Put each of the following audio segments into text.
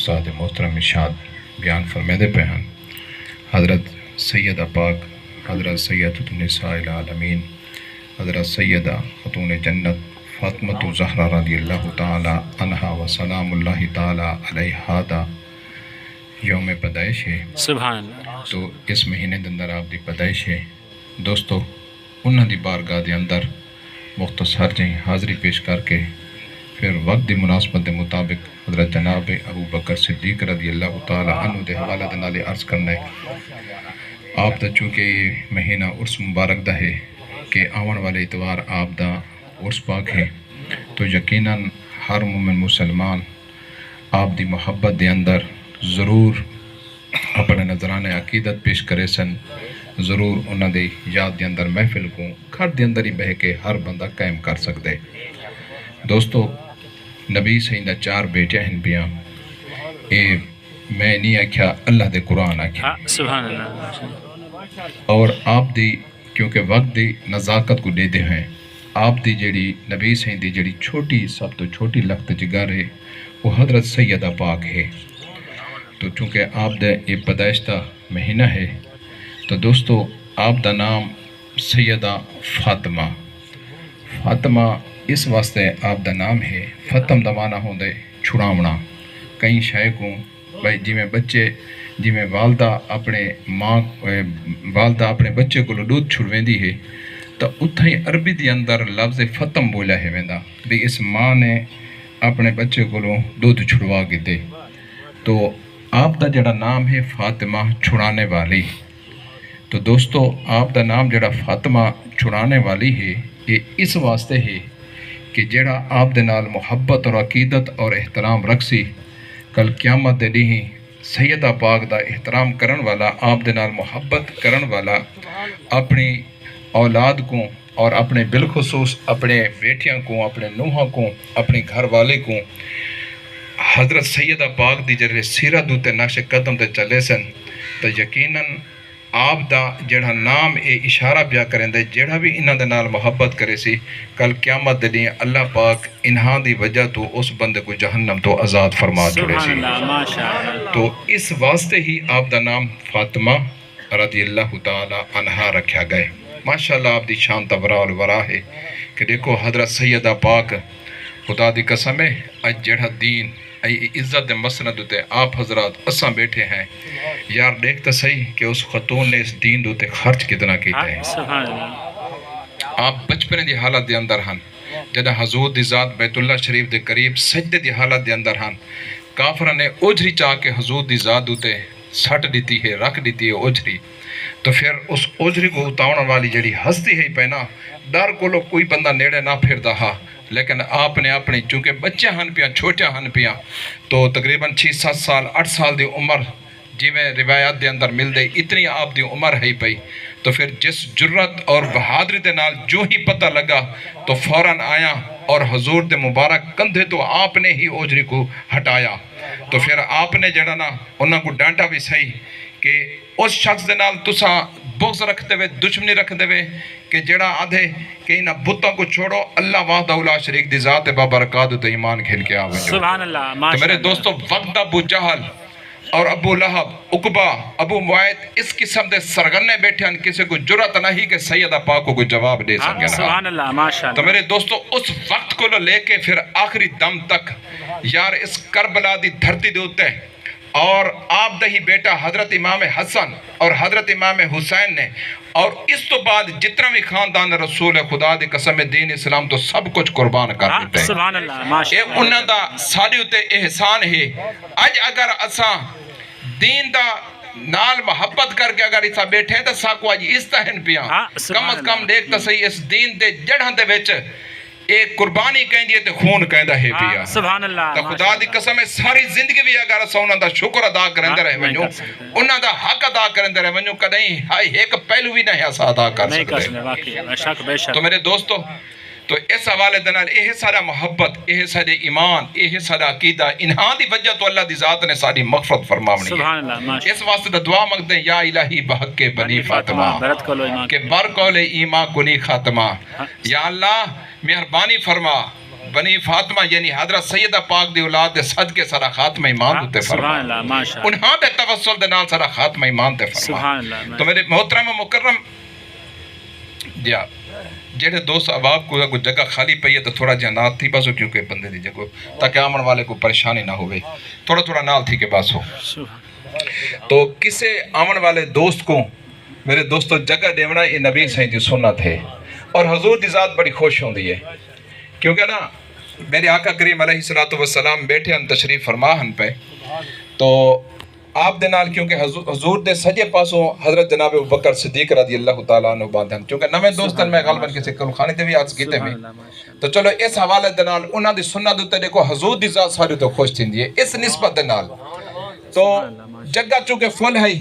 استاد محترم ارشاد بیان فرمیدے پہ ہیں حضرت سیدہ پاک حضرت سیدۃ النساء العالمین حضرت سیدہ خاتون جنت فاطمۃ الزہرا رضی اللہ تعالی عنہا و سلام اللہ تعالی علیہا دا یوم پیدائش ہے۔ سبحان اللہ۔ تو اس مہینے دے اندر آپ دی پیدائش ہے۔ دوستو انہاں دی بارگاہ دے اندر مختصر جہیں حاضری پیش کر کے پھر وقت دی مناسبت دے مطابق حضرت جناب ابو بکر صدیق رضی اللہ تعالی عنہ دے حوالہ دے نالے عرض کرنا ہے۔ آپ دا چونکہ یہ مہینہ عرس مبارک دا ہے کہ آون والے اتوار آپ دا عرس پاک ہے، تو یقیناً ہر مومن مسلمان آپ دی محبت دے اندر ضرور اپنے نظرانِ عقیدت پیش کرے سن، ضرور انہاں دی یاد دے اندر محفل کو گھر دے اندر ہی بہ کے ہر بندہ قائم کر سکتے۔ دوستو نبی سیدہ 4 بیٹے ہیں بیاں، اے میں نہیں آکھیا اللہ دے قرآن آکھیا، سبحان اللہ۔ اور آپ دی کیونکہ وقت دی نزاکت کو دے دے ہیں، آپ دی جڑی نبی سیدی جڑی چھوٹی سب تو چھوٹی لخت جگر ہے وہ حضرت سیدہ پاک ہے۔ تو چونکہ آپ دا یہ پیدائش دا مہینہ ہے تو دوستو آپ دا نام سیدہ فاطمہ اس واسطے آپ دا نام ہے۔ فتم دا معنی ہوندے چھڑاونا، کئی شے کو بھائی جی میں والدہ اپنے بچے کو دودھ چھڑویندی ہے تو اتھا ہی عربی دی اندر لفظ فتم بولا ہے ویندا بھی اس ماں نے اپنے بچے کو دودھ چھڑوا کے دے۔ تو آپ دا جڑا نام ہے فاطمہ چھڑانے والی۔ تو دوستو آپ دا نام جڑا فاطمہ چھڑانے والی ہے یہ اس واسطے ہے کہ جڑا آپ دے نال محبت اور عقیدت اور احترام رکھسی، کل قیامت دے ڈیہیں سیدہ پاک دا احترام کرن والا، آپ دے نال محبت کرن والا، اپنی اولاد کو اور اپنے بالخصوص اپنے بیٹیاں کو، اپنے نوحاں کو، اپنے گھر والے کو حضرت سیدہ پاک دی جڑے سیرت دوتے نقش قدم تے چلے سن تو یقیناً آپ دا جڑا نام اے اشارہ بیا کریں دے جڑا بھی انہاں دے نال محبت کرے سی، کل قیامت دے دیں اللہ پاک انہاں دی وجہ تو اس بندے کو جہنم تو آزاد فرما چھوڑے سی۔ تو اس واسطے ہی آپ دا نام فاطمہ رضی اللہ تعالی عنہا رکھا گئے۔ ماشاءاللہ آپ دی شان تورا الورا ہے کہ دیکھو حضرت سیدہ پاک خدا دی قسم ہے اج جڑا دین عزت دے مسند ہوتے آپ حضرات اساں بیٹھے ہیں، یار دیکھتا صحیح کہ اس خاتون نے اس دین دوتے خرچ کتنا کیتا ہے۔ آپ بچپنے دی حالت دے اندر ہن جدہ حضور دی ذات بیت اللہ شریف دے قریب سجدے دی حالت دے اندر ہن، کافرہ نے اوجھری چاہ کے حضور دی ذات دوتے سٹ دیتی ہے، رکھ دیتی ہے اوجھری، تو پھر اس اوجھری کو اتاؤن والی جڑی ہستی ہے پہنا ڈر کو لوگ کوئی بندہ نیڑے نہ پھر دہا، لیکن آپ نے اپنی چونکہ بچے ہن پیاں چھوٹے ہن پیاں تو تقریباً 6-7 سال 8 سال دی عمر جی میں روایات دے اندر مل دے اتنی آپ دی عمر ہے پئی، تو پھر جس جرت اور بہادری دے نال جو ہی پتہ لگا تو فوراً آیا اور حضور دے مبارک کندھے تو آپ نے ہی اوجری کو ہٹایا۔ تو پھر آپ نے جڑا نا انہاں کو ڈانٹا بھی صحیح کہ اس شخص دے نال تساں بغض رکھتے ہوئے دشمنی رکھتے ہوئے کہ جڑا آدھے کہ انہاں بتوں کو چھوڑو اللہ وحدہ لا شریک دی ذات بابرکات تو ایمان کھیل کے آوے۔ سبحان اللہ۔ تو میرے دوستو وقت ابو جہل اور ابو لہب، عقبہ، ابو معید اس قسم دے سرگنے بیٹھے ہیں، کسی کو جرات نہیں کہ سیدہ پاک کو کوئی جواب دے سکے۔ سبحان اللہ، ماشاءاللہ۔ تو میرے دوستو اس وقت کو لے کے پھر آخری دم تک یار اس کربلا دی دھرتی دے ہوتے ہیں اور آپ دہی بیٹا حضرت امام حسن اور حضرت امام حسین نے اور اس تو بعد جتنا بھی خاندان رسول خدا دی قسم دین اسلام تو سب کچھ قربان کر دیتے ہیں۔ سبحان اللہ، ماشاءاللہ۔ اے انہاں دا ساڑی ہوتے احسان ہے۔ اج اگر اساں دین دا نال محبت کر کے اگر اسا بیٹھے ہیں تو ساکو آج اس تہن پیاں کم از کم دیکھتا صحیح اس دین دے جڑھاں دے ویچ ایک قربانی کہیں دیئے تے خون کہیں دا ہے پیا۔ سبحان اللہ۔ تو خدا دی قسم ہے ساری زندگی بھی اگر اسا انہاں دا شکر ادا کرندے رہے ونجو، انہاں دا حق ادا کرندے رہے ونجو، کدہیں ایک پہلو بھی نہیں اسا ادا کر سکتے۔ تو میرے دوستو تو اس حوالے دنال یہ سارا محبت، یہ سارے ایمان، یہ سارا عقیدہ انہاں دی وجہ تو اللہ دی ذات نے ساری مغفرت فرماونی ہے۔ اس واسطے دا دعا مانگتے ہیں یا الہی بحق کے بنی فاطمہ کہ بر قول ایمان کنی خاتمہ، یا اللہ مہربانی فرما بنی فاطمہ یعنی حضرت سیدہ پاک دی اولاد دے صدقے سارا خاتمہ ایمان تے سبحان فرما اللہ ماشاء اللہ انہاں دے توسل دے نال سارا خاتمہ ایمان تے فرما سبحان اللہ تو میرے محترم و مکرم جا جڑے دوست احباب کو جگہ خالی پئی ہے تو تھوڑا جہا نال تھی بس ہو کیونکہ بندے دی جگہ تاکہ آمن والے کو پریشانی نہ ہوئے تھوڑا نال تھی کے بس ہو سبحان تو کسے آمن والے دوست کو میرے دوستو جگہ دیونا یہ نبی صحیح دی سنت ہے اور حضور دی ذات بڑی خوش ہوں دی ہے کیونکہ نا میرے آقا کریم علیہ السلام بیٹھے ہن تشریف فرما ہن پہ تو آپ دے نال کیونکہ حضور دے سجے پاسوں حضرت جناب ابوبکر صدیق رضی اللہ تعالیٰ عنہ باندھن کیونکہ نویں دوستن میں غالباً کسی کل خانے تے بھی آج کیتے میں تو چلو اس حوالے دے نال انہاں دی سنت تے دیکھو حضور دی ذات ساری تو خوش تھیندی ہے اس نسبت دے نال تو جگہ چونکہ فل ہے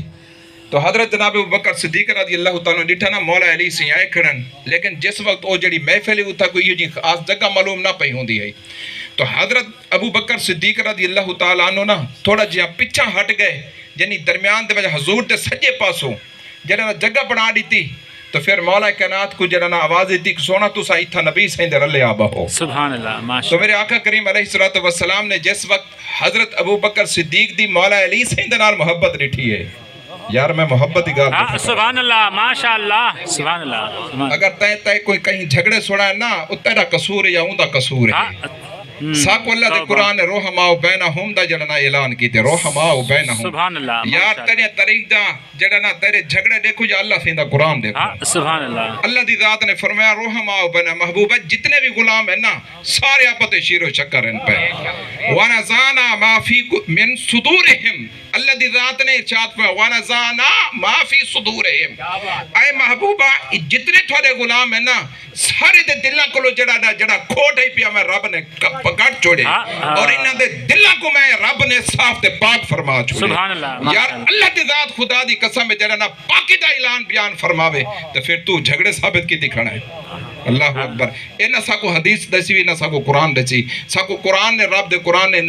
تو حضرت جناب ابوبکر صدیق رضی اللہ تعالیٰ ڈٹھا نا مولا علی سی آئے کھڑن لیکن جس وقت وہ جڑی محفل ہے اتھا کوئی یہ جی خاص جگہ معلوم نہ پئی ہوندی ہے تو حضرت ابوبکر صدیق رضی اللہ تعالیٰ عنہ نا تھوڑا جہاں پیچھا ہٹ گئے یعنی درمیان دے وجہ حضور دے سجے پاسوں جڑا نا جگہ بنا دیتی تو پھر مولا کائنات کو جڑا نا آواز دیتی کہ سونا تو ایتھا نبی سائیں دے رلے آبا ہو سبحان اللہ ماشاء تو میرے آقا کریم علیہ السلام نے جس وقت حضرت ابوبکر صدیق دی مولا علی سائیں دے نال محبت ڈٹھی ہے یار میں محبت ہی گال اللہ سبحان اللہ ماشاء اللہ سبحان اللہ اگر تے کوئی کہیں جھگڑے سوڑا ہے نا وہ تیرا قصور ہے یا اون دا قصور ہے ساکو اللہ دے قرآن نے روحماؤ بینہم دا جڑا نا اعلان کیتے روحماؤ بینہم سبحان اللہ یار تیرے طریق دا جڑا نا تیرے جھگڑے دیکھو یا اللہ سین دا قرآن دیکھو سبحان اللہ اللہ دی ذات نے فرمایا روحماؤ بینہ محبوبہ جتنے بھی غلام ہیں نا سارے آپت شیر و شکر ان پہ وَنَزَانَا مَا فِي مِن صُدُورِهِمْ اللہ دی ذات نے ارشاد فرمایا وَنَزَانَا مَا فِي صُدُورِهِمْ اے محبوبہ جتنے تھوڑے غلام ہیں نا سارے دے دلاں کو جڑا کھوٹ ہے پیا میں رب نے پکڑ چھوڑے اور انہاں دے دلاں کو میں رب نے صاف تے پاک فرما چھوڑے سبحان اللہ یار اللہ دی ذات خدا دی قسم ہے جڑا نا پاکی دا اعلان بیان فرماوے تو پھر تو جھگڑے ثابت کی دکھانا ہے اللہ اکبر اے نہ ساکو حدیث دسی وی نہ ساکو قرآن دسی ساکو قرآن نے رب دے قرآن نے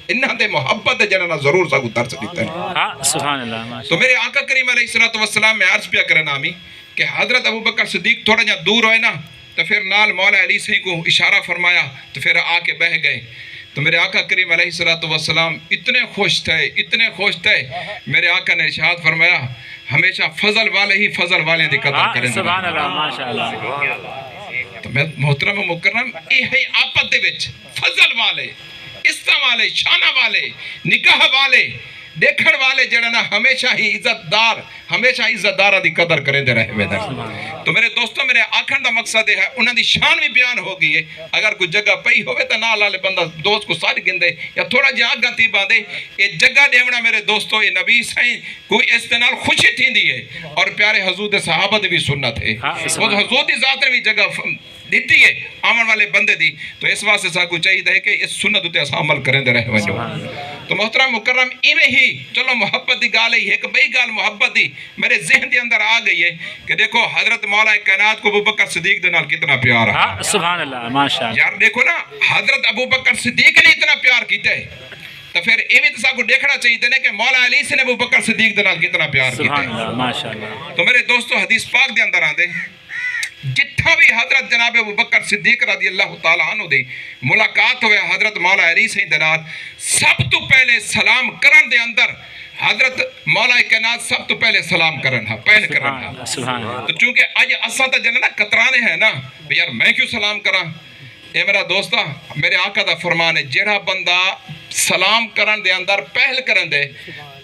انہاں دے محبت دے جڑا نا ضرور ساکو ترس دیتا ہے سبحان اللہ تو میرے آقا کریم علیہ السلام میں عرض پیا کرنا آمی کہ حضرت ابوبکر صدیق تھوڑا جہاں دور ہوئے نا تو پھر نال مولا علی صحیح کو اشارہ فرمایا تو پھر آ کے بہ گئے تو میرے آقا کریم علیہ السلام اتنے خوش تھے میرے آقا نے ارشاد فرمایا ہمیشہ فضل والے ہی فضل والے دی قدر کریں سبحان اللہ ماشاء اللہ تو میں محترم و مکرم یہ ہے آپت دے وچ فضل والے عزت والے شانہ والے نکاح والے دیکھن والے جڑا نا ہمیشہ ہی عزت دارہ دی قدر کریں دے رہے ہوئے تو میرے دوستوں میرے آکھن دا مقصد ہے انہاں دی شان بھی بیان ہو گئی ہے اگر کوئی جگہ پئی ہوئے تو نہ لالے بندہ دوست کو سارے گندے یا تھوڑا جہاں آگاں تھی باندے یہ جگہ دیونا میرے دوستوں یہ نبی سائیں کوئی استنال خوشی تھی دی ہے اور پیارے حضور دے صحابہ دے بھی سنت ہے وہ حضور دی ذات نے بھی جگہ دیتی ہے آمن والے بندے دی تو اس واسطے ساکو چاہیے ہے کہ اس سنت ہوتے ایسا عمل کریں دے رہے وجہ تو محترم مکرم ایویں ہی چلو محبت دی گال ہے کہ بئی گال محبت دی میرے ذہن دی اندر آ گئی ہے کہ دیکھو حضرت مولا کائنات کو ابوبکر صدیق دے نال کتنا پیار ہے سبحان اللہ ماشاء اللہ یار دیکھو نا حضرت ابوبکر صدیق نے اتنا پیار کیتا ہے تو پھر ایویں تو ساکو دیکھنا چاہیے نا کہ مولا علی سے نے ابوبکر صدیق دے نال کتنا پیار کیتا سبحان ہے اللہ ماشاء اللہ تو میرے دوستو حدیث پاک دے اندر آندے جتھا بھی حضرت جناب ابوبکر صدیق رضی اللہ تعالیٰ عنہ دی ملاقات ہوئے حضرت مولا علی سے دنات سب تو پہلے سلام کرن دے اندر حضرت مولا کائنات سب تو پہلے سلام کرن ہا پہل کرن ہا تو چونکہ آج اساں تا جننا کترانے ہیں نا یار میں کیوں سلام کراں اے میرا دوستا میرے آقا دا فرمان ہے جڑا بندہ سلام کرن دے اندر پہل کرن دے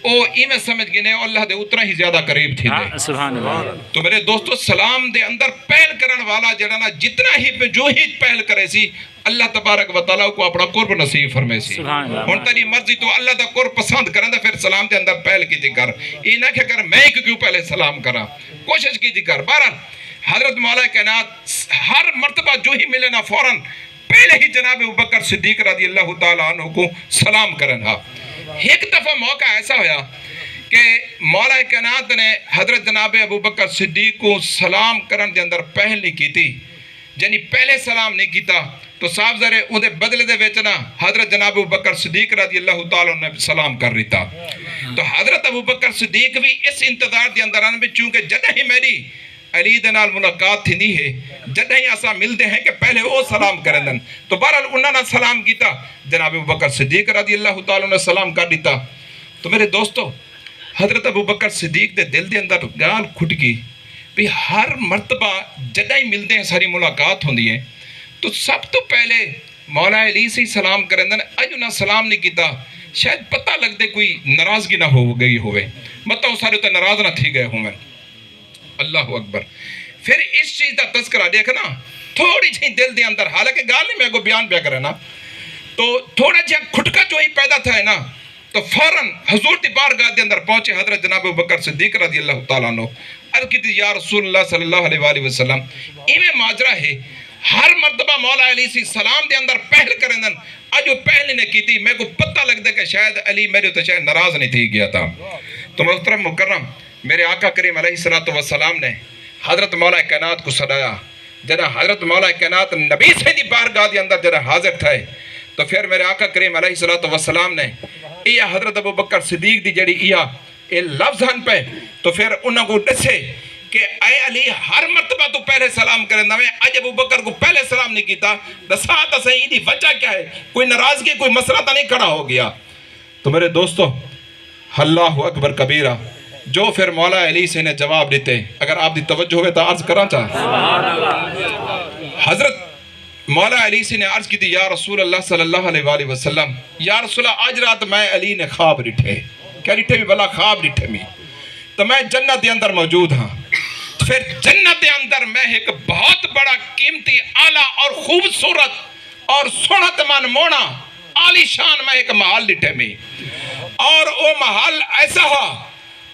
او ایمیں سمجھ گنے اللہ دے اتنا ہی زیادہ قریب تھی دے سبحان اللہ تو میرے دوستو سلام دے اندر پہل کرن والا جڑا نا جتنا ہی پہ جو ہی پہل کرے سی اللہ تبارک و تعالیٰ کو اپنا قرب نصیب فرمے سی ہون تیری مرضی تو اللہ دا قرب پسند کرن دا پھر سلام دے اندر پہل کی تھی کر یہ نہ کہ کر میں کیوں پہلے سلام کرا کوشش کی تھی کر بہرحال حضرت مولا کائنات ہر مرتبہ جو ہی ملے نا فوراً پہلے ہی جناب ابوبکر صدیق رضی اللہ تعالیٰ عنہ کو سلام کرن ہا ایک دفعہ موقع ایسا ہویا کہ مولا کائنات نے حضرت جناب ابوبکر صدیق کو سلام کرن دے اندر پہل نہیں کی تھی یعنی پہلے سلام نہیں کیتا تو صاحب ذرے اندھے بدلے دے ویچنا حضرت جناب ابوبکر صدیق رضی اللہ تعالیٰ نے سلام کر رہی تھا تو حضرت ابوبکر صدیق بھی اس انتظار دے اندر آنے میں چونکہ جدہ ہی میری علی دے نال ملاقات تھی نہیں ہے جدہیں اسا ملتے ہیں کہ پہلے وہ سلام کریں دن تو بہرحال انہوں نے سلام کیتا جناب ابوبکر صدیق رضی اللہ تعالیٰ نے سلام کر دیتا تو میرے دوستو حضرت ابوبکر صدیق دے دل دے اندر گال کھٹ گئی بھی ہر مرتبہ جدہیں ملتے ہیں ساری ملاقات ہوندی ہے تو سب تو پہلے مولا علی سے سلام کریں دن اج انہاں سلام نہیں کیتا شاید پتہ لگ دے کوئی ناراضگی نہ ہو گئی ہوئے مطلب سارے تو ناراض نہ تھی گئے ہوں میں اللہ اکبر پھر اس چیز کا تذکرہ دیکھنا تھوڑی جی دل دے اندر حالانکہ گال نہیں میں کو بیان پہ کرے نا تو تھوڑا جہاں کھٹکا جو ہی پیدا تھا ہے نا تو فوراً حضور دی بارگاہ دے اندر پہنچے حضرت جناب ابوبکر صدیق رضی اللہ تعالیٰ عنہ عرض کی تھی یا رسول اللہ صلی اللہ علیہ وآلہ وسلم ایویں ماجرا ہے ہر مرتبہ مولا علی سی سلام دے اندر پہل کریں دن آج وہ پہل نے کی تھی میں کو پتہ لگ دے کہ شاید علی میرے تو شاید ناراض نہیں تھی گیا تھا تو محترم مکرم میرے آقا کریم علیہ السلام نے حضرت مولا کائنات کو صدایا جنہ حضرت مولا کائنات نبی سے دی بارگاہ دے اندر جنہ حاضر تھے تو پھر میرے آقا کریم علیہ السلام نے یہ حضرت ابوبکر صدیق دی جڑی یہ لفظ ہن پہ تو پھر انہوں کو دسے کہ اے علی ہر مرتبہ تو پہلے سلام کریں میں اج ابوبکر کو پہلے سلام نہیں کیتا دسا تو صحیح دی وجہ کیا ہے کوئی ناراضگی کوئی مسئلہ تو نہیں کھڑا ہو گیا تو میرے دوستو اللہ اکبر کبیرہ جو پھر مولا علی سے نے جواب دیتے اگر آپ دی توجہ ہوئے تو عرض کرنا چاہے حضرت مولا علی سے نے عرض کی تھی یا رسول اللہ صلی اللہ علیہ وآلہ وسلم یا رسول اللہ آج رات میں علی نے خواب ڈٹھے کیا ڈٹھے بھی بلا خواب ڈٹھے میں تو میں جنت دے اندر موجود ہاں پھر جنت دے اندر میں ایک بہت بڑا قیمتی اعلیٰ اور خوبصورت اور سنت من مونا عالی شان میں ایک محل ڈٹھے میں اور وہ محل ایسا ہا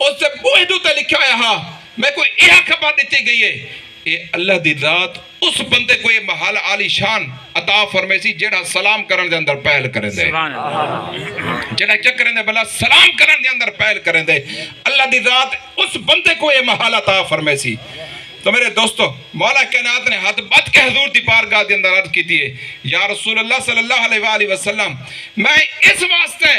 اس سے بوہدو تے لکھا ہے ہاں میں کوئی یہ خبر دیتی گئی ہے اے اللہ دی ذات اس بندے کو یہ محل عالی شان عطا فرمائے سی جڑا سلام کرن دے اندر پہل کرن دے جڑا چک کرن دے بلا سلام کرن دے اندر پہل کرن دے اللہ دی ذات اس بندے کو یہ محل عطا فرمائے سی تو میرے دوستو مولا کائنات نے ہاتھ بات کے حضور دی بارگاہ دے اندر عرض کی تھی یا رسول اللہ صلی اللہ علیہ وآلہ وسلم میں اس واسطے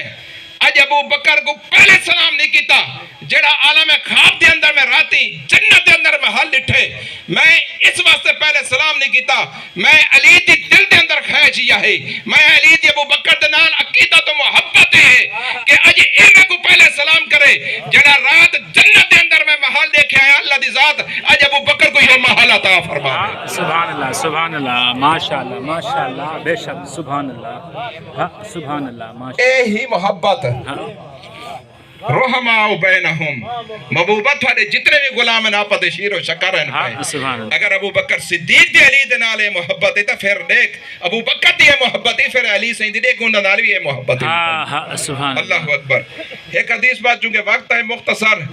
اج ابو بکر کو پہلے سلام نہیں کیتا جڑا عالم خواب دے اندر میں راتی جنت دے اندر میں حل ڈٹھے میں اس واسطے پہلے سلام نہیں کیتا میں علی دی دل دے اندر خواہش یہ ہے میں علی دی ابو بکر دے نال عقیدت و محبت ہے کہ اج ایویں کو پہلے سلام کرے جڑا رات جنت دے اندر میں محل دیکھے ہیں اللہ دی ذات اج ابو بکر کو یہ محل عطا فرما سبحان اللہ ماشاءاللہ بے شک سبحان اللہ ماشاءاللہ اے ہی محبت رحماء بینہم محبوبت والے جتنے بھی غلام ہیں آپ دے شیر و شکر ہیں اگر ابو بکر صدیق دی علی دے نالے محبت ہے تو پھر دیکھ ابو بکر دی محبت ہے پھر علی سے دیکھ انہوں نال بھی یہ محبت ہے اللہ اکبر ایک حدیث بات چونکہ وقت ہے مختصر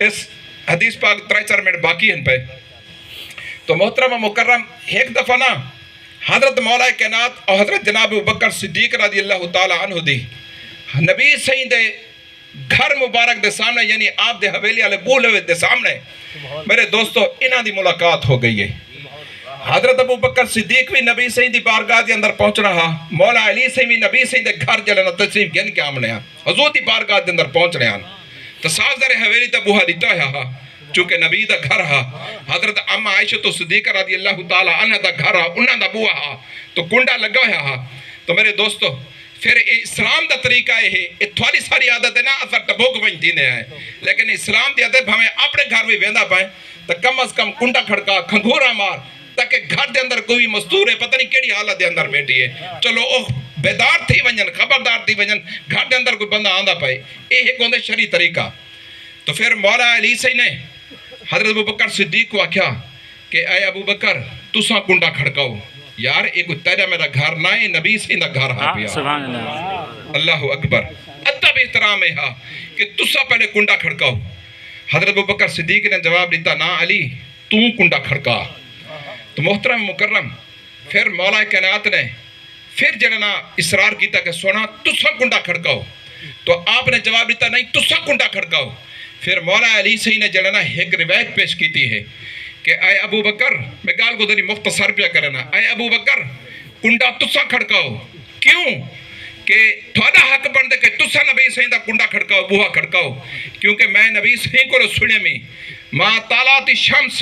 اس حدیث پاک 3-4 منٹ باقی ہیں پہ تو محترم و مکرم ایک دفعہ نا حضرت مولا کائنات اور حضرت جناب ابو بکر صدیق رضی اللہ تعالی عنہ دی نبی سید دے گھر مبارک دے سامنے یعنی آپ دے حویلی والے بولے دے سامنے میرے دوستو انہاں دی ملاقات ہو گئی ہے حضرت ابو بکر صدیق بھی نبی سید دی بارگاہ دے اندر پہنچ رہا مولا علی سے بھی نبی سید دے گھر جلنا تشریف گن کے آمنے ہیں حضور دی بارگاہ دے اندر پہنچ رہے ہیں تو ساز در حویلی تے بوہا دیتا ہے چونکہ نبی دا گھر ہا حضرت اما عائشہ صدیقہ رضی اللہ تعالی عنہ دا گھر ہا انہاں دا بوہا ہا تو کنڈا لگا ہے تو میرے دوستو پھر اسلام دا طریقہ ہے تھوڑی ساری عادت ہے نا اثر ٹبوک بن دینے ہیں لیکن اسلام دی عادت ہمیں اپنے گھر بھی ویندہ پائیں تو کم از کم کنڈا کھڑکا کھنگورا مار تاکہ گھر دے اندر کوئی مستور ہے پتہ نہیں کیڑی حالت دے اندر بیٹھی ہے چلو بیدار تھی ونجن خبردار تھی ونجن گھر دے اندر کوئی بندہ آندہ پائے یہ ایک ہوندے شرعی طریقہ تو پھر مولا علی سے نے حضرت ابو بکر صدیق کو آکھیا کہ اے ابو بکر تساں کنڈا کھڑکاؤ یار ایک تیرا میرا گھر نہ ہے نبی سے دا گھر ہا پیا سبحان اللہ اللہ اکبر ادب احترام ہے ہا کہ تسا پہلے کنڈا کھڑکاؤ حضرت ابو بکر صدیق نے جواب دیتا نا علی تو کنڈا کھڑکا تو محترم مکرم پھر مولا کائنات نے پھر جننا اصرار کیتا کہ سونا تسا کنڈا کھڑکاؤ تو آپ نے جواب دیتا نہیں تسا کنڈا کھڑکاؤ پھر مولا علی سے نے جننا ایک روایت پیش کیتی ہے کہ اے ابو بکر میں گال کو ذری مختصر پیا کرنا اے ابو بکر کنڈا تسا کھڑکاؤ کیوں کہ تھوڑا حق بندے کہ تسا نبی سہیں دا کنڈا کھڑکاؤ بوہا کھڑکاؤ کیونکہ میں نبی سہیں کو سنے میں ما طالعت الشمس